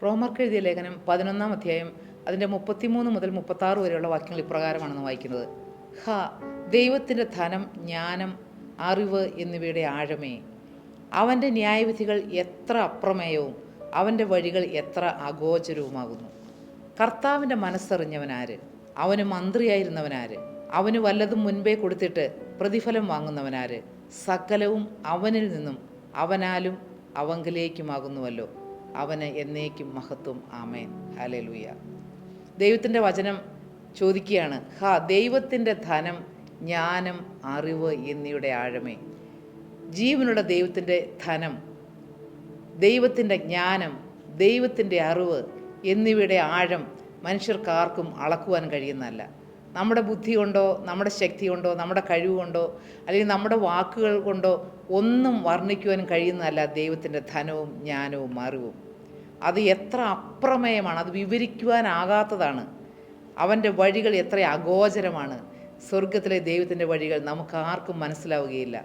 റോമർക്ക് എഴുതിയ ലേഖനം 11-ാം അധ്യായം അതിൻ്റെ 33 മുതൽ 36 വരെയുള്ള വാക്യങ്ങൾ ഇപ്രകാരമാണെന്ന് വായിക്കുന്നത്. ദൈവത്തിൻ്റെ ധനം, ജ്ഞാനം, അറിവ് എന്നിവയുടെ ആഴമേ, അവൻ്റെ ന്യായവിധികൾ എത്ര അപ്രമേയവും അവൻ്റെ വഴികൾ എത്ര അഗോചരവുമാകുന്നു. കർത്താവിൻ്റെ മനസ്സറിഞ്ഞവനാര്? അവന് മന്ത്രിയായിരുന്നവനാര്? അവന് വല്ലതും മുൻപേ കൊടുത്തിട്ട് പ്രതിഫലം വാങ്ങുന്നവനാര്? സകലവും അവനിൽ നിന്നും അവനാലും അവങ്കിലേക്കുമാകുന്നുവല്ലോ. അവന് എന്നേക്കും മഹത്വം. ആമേൻ. ഹല്ലേലൂയ. ദൈവത്തിൻ്റെ വചനം ചോദിക്കുകയാണ്, ദൈവത്തിൻ്റെ ധനം, ജ്ഞാനം, അറിവ് എന്നിവയുടെ ആഴമേ. ജീവനുള്ള ദൈവത്തിൻ്റെ ധനം, ദൈവത്തിൻ്റെ ജ്ഞാനം, ദൈവത്തിൻ്റെ അറിവ് എന്നിവയുടെ ആഴം മനുഷ്യർക്കാർക്കും അളക്കുവാൻ കഴിയുന്നതല്ല. നമ്മുടെ ബുദ്ധി കൊണ്ടോ നമ്മുടെ ശക്തി കൊണ്ടോ നമ്മുടെ കഴിവ് കൊണ്ടോ അല്ലെങ്കിൽ നമ്മുടെ വാക്കുകൾ കൊണ്ടോ ഒന്നും വർണ്ണിക്കുവാൻ കഴിയുന്നതല്ല ദൈവത്തിൻ്റെ ധനവും ജ്ഞാനവും അറിവും. അത് എത്ര അപ്രമേയമാണ്, അത് വിവരിക്കുവാനാകാത്തതാണ്. അവൻ്റെ വഴികൾ എത്ര അഗോചരമാണ്. സ്വർഗത്തിലെ ദൈവത്തിൻ്റെ വഴികൾ നമുക്ക് ആർക്കും മനസ്സിലാവുകയില്ല.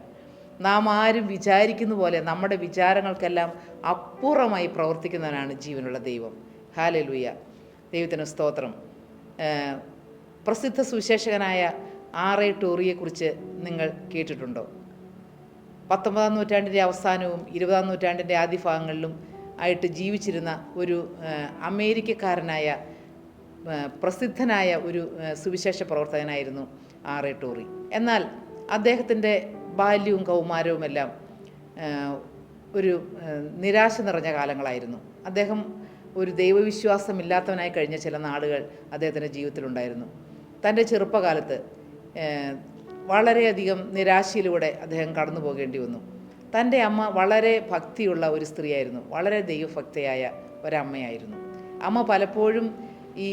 നാം ആരും വിചാരിക്കുന്ന പോലെ നമ്മുടെ വിചാരങ്ങൾക്കെല്ലാം അപ്പുറമായി പ്രവർത്തിക്കുന്നവനാണ് ജീവനുള്ള ദൈവം. ഹല്ലേലൂയ. ദൈവത്തിന് സ്തോത്രം. പ്രസിദ്ധ സുവിശേഷകനായ R.A. ടോറിയെക്കുറിച്ച് നിങ്ങൾ കേട്ടിട്ടുണ്ടോ? 19-ാം നൂറ്റാണ്ടിൻ്റെ അവസാനവും 20-ാം നൂറ്റാണ്ടിൻ്റെ ആദ്യ ഭാഗങ്ങളിലും ആയിട്ട് ജീവിച്ചിരുന്ന ഒരു അമേരിക്കക്കാരനായ പ്രസിദ്ധനായ ഒരു സുവിശേഷ പ്രവർത്തകനായിരുന്നു R.A. ടോറി. എന്നാൽ അദ്ദേഹത്തിൻ്റെ ബാല്യവും കൗമാരവുമെല്ലാം ഒരു നിരാശ നിറഞ്ഞ കാലങ്ങളായിരുന്നു. അദ്ദേഹം ഒരു ദൈവവിശ്വാസമില്ലാത്തവനായി കഴിഞ്ഞ ചില നാളുകൾ അദ്ദേഹത്തിൻ്റെ ജീവിതത്തിലുണ്ടായിരുന്നു. തൻ്റെ ചെറുപ്പകാലത്ത് വളരെയധികം നിരാശയിലൂടെ അദ്ദേഹം കടന്നു പോകേണ്ടി വന്നു. തൻ്റെ അമ്മ വളരെ ഭക്തിയുള്ള ഒരു സ്ത്രീയായിരുന്നു, വളരെ ദൈവഭക്തയായ ഒരമ്മയായിരുന്നു. അമ്മ പലപ്പോഴും ഈ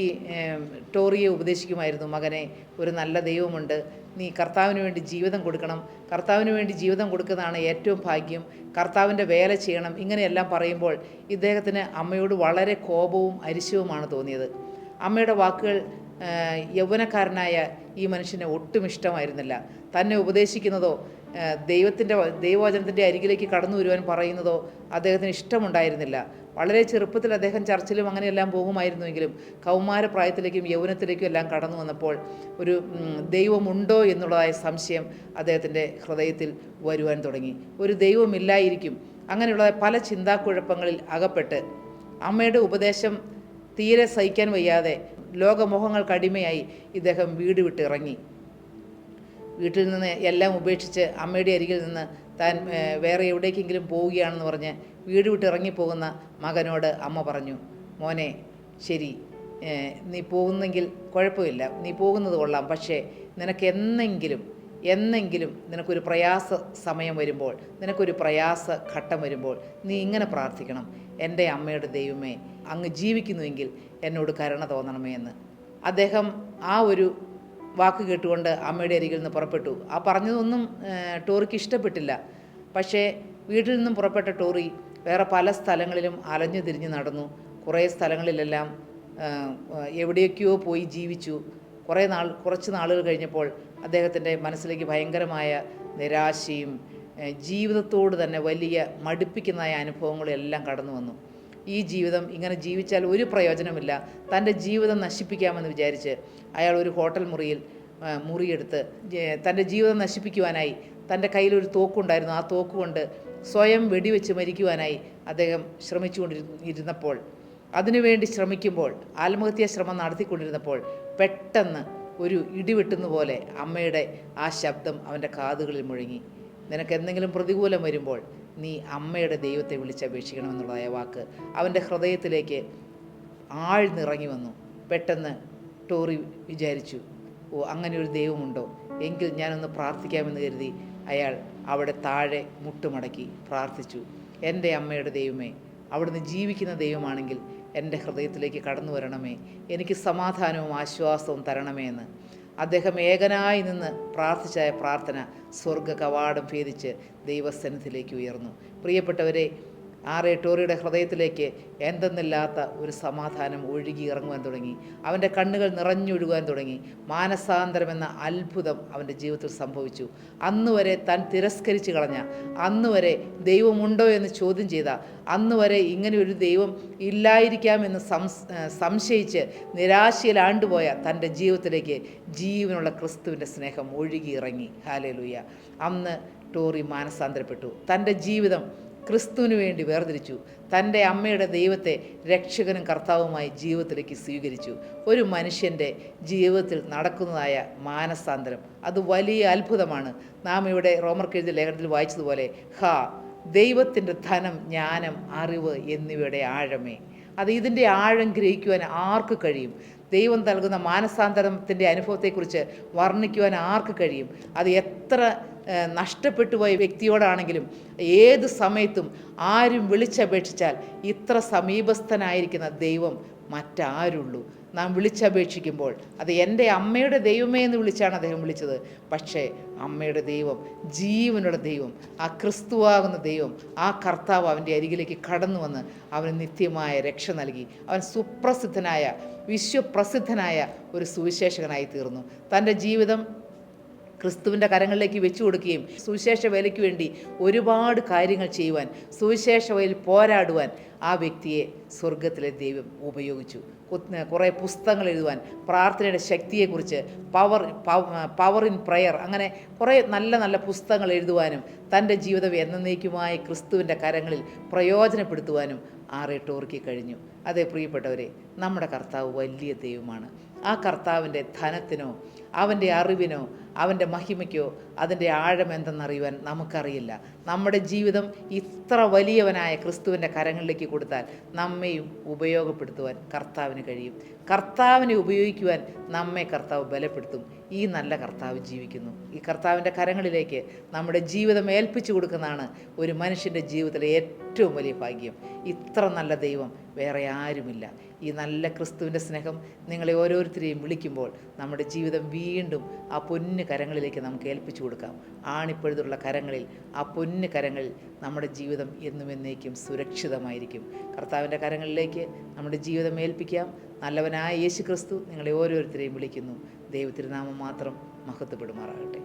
ടോറിയെ ഉപദേശിക്കുമായിരുന്നു, മകനെ, ഒരു നല്ല ദൈവമുണ്ട്, നീ കർത്താവിന് വേണ്ടി ജീവിതം കൊടുക്കണം, കർത്താവിന് വേണ്ടി ജീവിതം കൊടുക്കുന്നതാണ് ഏറ്റവും ഭാഗ്യം, കർത്താവിൻ്റെ വേല ചെയ്യണം, ഇങ്ങനെയെല്ലാം പറയുമ്പോൾ ഇദ്ദേഹത്തിന് അമ്മയോട് വളരെ കോപവും അരിശവുമാണ് തോന്നിയത്. അമ്മയുടെ വാക്കുകൾ യൗവനക്കാരനായ ഈ മനുഷ്യന് ഒട്ടും ഇഷ്ടമായിരുന്നില്ല. തന്നെ ഉപദേശിക്കുന്നതോ ദൈവവചനത്തിൻ്റെ അരികിലേക്ക് കടന്നു വരുവാൻ പറയുന്നതോ അദ്ദേഹത്തിന് ഇഷ്ടമുണ്ടായിരുന്നില്ല. വളരെ ചെറുപ്പത്തിൽ അദ്ദേഹം ചർച്ചിലും അങ്ങനെയെല്ലാം പോകുമായിരുന്നുവെങ്കിലും കൗമാരപ്രായത്തിലേക്കും യൗവനത്തിലേക്കും എല്ലാം കടന്നു വന്നപ്പോൾ ഒരു ദൈവമുണ്ടോ എന്നുള്ളതായ സംശയം അദ്ദേഹത്തിൻ്റെ ഹൃദയത്തിൽ വരുവാൻ തുടങ്ങി. ഒരു ദൈവമില്ലായിരിക്കും, അങ്ങനെയുള്ള പല ചിന്താക്കുഴപ്പങ്ങളിൽ അകപ്പെട്ട് അമ്മയുടെ ഉപദേശം തീരെ സഹിക്കാൻ വയ്യാതെ ലോകമോഹങ്ങൾക്ക് അടിമയായി ഇദ്ദേഹം വീട് വിട്ടിറങ്ങി. വീട്ടിൽ നിന്ന് എല്ലാം ഉപേക്ഷിച്ച് അമ്മയുടെ അരികിൽ നിന്ന് താൻ വേറെ എവിടേക്കെങ്കിലും പോവുകയാണെന്ന് പറഞ്ഞ് വീട് വിട്ട് ഇറങ്ങിപ്പോകുന്ന മകനോട് അമ്മ പറഞ്ഞു, മോനെ, ശരി, നീ പോകുന്നെങ്കിൽ കുഴപ്പമില്ല, നീ പോകുന്നത് കൊള്ളാം, പക്ഷേ നിനക്ക് എന്നെങ്കിലും നിനക്കൊരു പ്രയാസ സമയം വരുമ്പോൾ, നിനക്കൊരു പ്രയാസ ഘട്ടം വരുമ്പോൾ നീ ഇങ്ങനെ പ്രാർത്ഥിക്കണം, എൻ്റെ അമ്മയുടെ ദൈവമേ, അങ്ങ് ജീവിക്കുന്നുവെങ്കിൽ എന്നോട് കരുണ തോന്നണമേ എന്ന്. അദ്ദേഹം ആ ഒരു വാക്ക് കേട്ടുകൊണ്ട് അമ്മയുടെ അരികിൽ നിന്ന് പുറപ്പെട്ടു. ആ പറഞ്ഞതൊന്നും ടോറിക്ക് ഇഷ്ടപ്പെട്ടില്ല. പക്ഷേ വീട്ടിൽ നിന്നും പുറപ്പെട്ട ടോറി വേറെ പല സ്ഥലങ്ങളിലും അലഞ്ഞു തിരിഞ്ഞ് നടന്നു. കുറേ സ്ഥലങ്ങളിലെല്ലാം എവിടെയൊക്കെയോ പോയി ജീവിച്ചു. കുറച്ച് നാളുകൾ കഴിഞ്ഞപ്പോൾ അദ്ദേഹത്തിൻ്റെ മനസ്സിലേക്ക് ഭയങ്കരമായ നിരാശയും ജീവിതത്തോട് തന്നെ വലിയ മടുപ്പിക്കുന്നതായ അനുഭവങ്ങളും എല്ലാം കടന്നു വന്നു. ഈ ജീവിതം ഇങ്ങനെ ജീവിച്ചാൽ ഒരു പ്രയോജനമില്ല, തൻ്റെ ജീവിതം നശിപ്പിക്കാമെന്ന് വിചാരിച്ച് അയാൾ ഒരു ഹോട്ടൽ മുറിയെടുത്ത് തൻ്റെ ജീവിതം നശിപ്പിക്കുവാനായി തൻ്റെ കയ്യിലൊരു തോക്കുണ്ടായിരുന്നു. ആ തോക്കുകൊണ്ട് സ്വയം വെടിവെച്ച് മരിക്കുവാനായി അദ്ദേഹം ശ്രമിച്ചുകൊണ്ടിരുന്നപ്പോൾ, അതിനുവേണ്ടി ശ്രമിക്കുമ്പോൾ, ആത്മഹത്യാ ശ്രമം നടത്തിക്കൊണ്ടിരുന്നപ്പോൾ പെട്ടെന്ന് ഒരു ഇടിവെട്ടുന്ന പോലെ അമ്മയുടെ ആ ശബ്ദം അവൻ്റെ കാതുകളിൽ മുഴങ്ങി. നിനക്ക് എന്തെങ്കിലും പ്രതികൂലം വരുമ്പോൾ നീ അമ്മയുടെ ദൈവത്തെ വിളിച്ചപേക്ഷിക്കണമെന്നുള്ളതായ വാക്ക് അവൻ്റെ ഹൃദയത്തിലേക്ക് ആഴ്ന്നിറങ്ങി വന്നു. പെട്ടെന്ന് ടോറി വിചാരിച്ചു, അങ്ങനെ ഒരു ദൈവമുണ്ടോ, എങ്കിൽ ഞാനൊന്ന് പ്രാർത്ഥിക്കാമെന്ന് കരുതി അയാൾ അവിടെ താഴെ മുട്ടുമടക്കി പ്രാർത്ഥിച്ചു, എൻ്റെ അമ്മയുടെ ദൈവമേ, അവിടുന്ന് ജീവിക്കുന്ന ദൈവമാണെങ്കിൽ എൻ്റെ ഹൃദയത്തിലേക്ക് കടന്നു വരണമേ, എനിക്ക് സമാധാനവും ആശ്വാസവും തരണമേ എന്ന്. അദ്ദേഹം ഏകനായി നിന്ന് പ്രാർത്ഥിച്ച പ്രാർത്ഥന സ്വർഗ കവാടം ഭേദിച്ച് ദൈവസന്നിധിയിലേക്ക് ഉയർന്നു. പ്രിയപ്പെട്ടവരെ, ടോറിയുടെ ഹൃദയത്തിലേക്ക് എന്തെന്നില്ലാത്ത ഒരു സമാധാനം ഒഴുകി ഇറങ്ങുവാൻ തുടങ്ങി. അവൻ്റെ കണ്ണുകൾ നിറഞ്ഞൊഴുകുവാൻ തുടങ്ങി. മാനസാന്തരം എന്ന അത്ഭുതം അവൻ്റെ ജീവിതത്തിൽ സംഭവിച്ചു. അന്നുവരെ താൻ തിരസ്കരിച്ച് കളഞ്ഞ, അന്നുവരെ ദൈവമുണ്ടോ എന്ന് ചോദ്യം ചെയ്ത, അന്നുവരെ ഇങ്ങനെ ഒരു ദൈവം ഇല്ലായിരിക്കാമെന്ന് സംശയിച്ച് നിരാശയിലാണ്ടുപോയ തൻ്റെ ജീവിതത്തിലേക്ക് ജീവനുള്ള ക്രിസ്തുവിൻ്റെ സ്നേഹം ഒഴുകിയിറങ്ങി. ഹല്ലേലൂയ. അന്ന് ടോറി മാനസാന്തരപ്പെട്ടു. തൻ്റെ ജീവിതം ക്രിസ്തുവിന് വേണ്ടി വേർതിരിച്ചു. തൻ്റെ അമ്മയുടെ ദൈവത്തെ രക്ഷകനും കർത്താവുമായി ജീവിതത്തിലേക്ക് സ്വീകരിച്ചു. ഒരു മനുഷ്യൻ്റെ ജീവിതത്തിൽ നടക്കുന്നതായ മാനസാന്തരം അത് വലിയ അത്ഭുതമാണ്. നാം ഇവിടെ റോമർക്കെഴുതിയ ലേഖനത്തിൽ വായിച്ചതുപോലെ, ദൈവത്തിൻ്റെ ധനം, ജ്ഞാനം, അറിവ് എന്നിവയുടെ ആഴമേ. അത് ഇതിൻ്റെ ആഴം ഗ്രഹിക്കുവാൻ ആർക്ക് കഴിയും? ദൈവം നൽകുന്ന മാനസാന്തരത്തിൻ്റെ അനുഭവത്തെക്കുറിച്ച് വർണ്ണിക്കുവാൻ ആർക്ക് കഴിയും? അത് എത്ര നഷ്ടപ്പെട്ടു പോയ വ്യക്തിയോടാണെങ്കിലും ഏത് സമയത്തും ആരും വിളിച്ചപേക്ഷിച്ചാൽ ഇത്ര സമീപസ്ഥനായിരിക്കുന്ന ദൈവം മറ്റാരുള്ളൂ? നാം വിളിച്ചപേക്ഷിക്കുമ്പോൾ അത് എൻ്റെ അമ്മയുടെ ദൈവമേ എന്ന് വിളിച്ചാണ് അദ്ദേഹം വിളിച്ചത്. പക്ഷേ അമ്മയുടെ ദൈവം, ജീവനുള്ള ദൈവം, ആ ക്രിസ്തുവാകുന്ന ദൈവം, ആ കർത്താവ് അവൻ്റെ അരികിലേക്ക് കടന്നു വന്ന് അവന് നിത്യമായ രക്ഷ നൽകി. അവൻ സുപ്രസിദ്ധനായ, വിശ്വപ്രസിദ്ധനായ ഒരു സുവിശേഷകനായി തീർന്നു. തൻ്റെ ജീവിതം ക്രിസ്തുവിൻ്റെ കരങ്ങളിലേക്ക് വെച്ചു കൊടുക്കുകയും സുവിശേഷ വേലയ്ക്ക് വേണ്ടി ഒരുപാട് കാര്യങ്ങൾ ചെയ്യുവാൻ, സുവിശേഷ വേലയിൽ പോരാടുവാൻ ആ വ്യക്തിയെ സ്വർഗത്തിലെ ദൈവം ഉപയോഗിച്ചു. കുറേ പുസ്തകങ്ങൾ എഴുതുവാൻ, പ്രാർത്ഥനയുടെ ശക്തിയെക്കുറിച്ച്, പവർ ഇൻ പ്രയർ, അങ്ങനെ കുറേ നല്ല നല്ല പുസ്തകങ്ങൾ എഴുതുവാനും തൻ്റെ ജീവിതം എന്നേക്കുമായി ക്രിസ്തുവിൻ്റെ കരങ്ങളിൽ പ്രയോജനപ്പെടുത്തുവാനും ടോറിക്ക് കഴിഞ്ഞു. അതേ പ്രിയപ്പെട്ടവരെ, നമ്മുടെ കർത്താവ് വലിയ ദൈവമാണ്. ആ കർത്താവിൻ്റെ ധനത്തിനോ അവൻ്റെ അറിവിനോ അവൻ്റെ മഹിമയ്ക്കോ അതിൻ്റെ ആഴം എന്തെന്നറിയുവാൻ നമുക്കറിയില്ല. നമ്മുടെ ജീവിതം ഇത്ര വലിയവനായ ക്രിസ്തുവിൻ്റെ കരങ്ങളിലേക്ക് കൊടുത്താൽ നമ്മെയും ഉപയോഗപ്പെടുത്തുവാൻ കർത്താവിന് കഴിയും. കർത്താവിനെ ഉപയോഗിക്കുവാൻ നമ്മെ കർത്താവ് ബലപ്പെടുത്തും. ഈ നല്ല കർത്താവ് ജീവിക്കുന്നു. ഈ കർത്താവിൻ്റെ കരങ്ങളിലേക്ക് നമ്മുടെ ജീവിതം ഏൽപ്പിച്ചു കൊടുക്കുന്നതാണ് ഒരു മനുഷ്യൻ്റെ ജീവിതത്തിലെ ഏറ്റവും വലിയ ഭാഗ്യം. ഇത്ര നല്ല ദൈവം വേറെ ആരുമില്ല. ഈ നല്ല ക്രിസ്തുവിൻ്റെ സ്നേഹം നിങ്ങളെ ഓരോരുത്തരെയും വിളിക്കുമ്പോൾ നമ്മുടെ ജീവിതം വീണ്ടും ആ പൊന്നു കരങ്ങളിലേക്ക് നമുക്ക് ഏൽപ്പിച്ചു കൊടുക്കാം. ആണിപ്പഴുതുള്ള കരങ്ങളിൽ, ആ പൊന്നു കരങ്ങളിൽ നമ്മുടെ ജീവിതം എന്നും എന്നേക്കും സുരക്ഷിതമായിരിക്കും. കർത്താവിൻ്റെ കരങ്ങളിലേക്ക് നമ്മുടെ ജീവിതം ഏൽപ്പിക്കാം. നല്ലവനായ യേശു ക്രിസ്തു നിങ്ങളെ ഓരോരുത്തരെയും വിളിക്കുന്നു. ദൈവത്തിരുനാമം മാത്രം മഹത്വപ്പെടുമാറാകട്ടെ.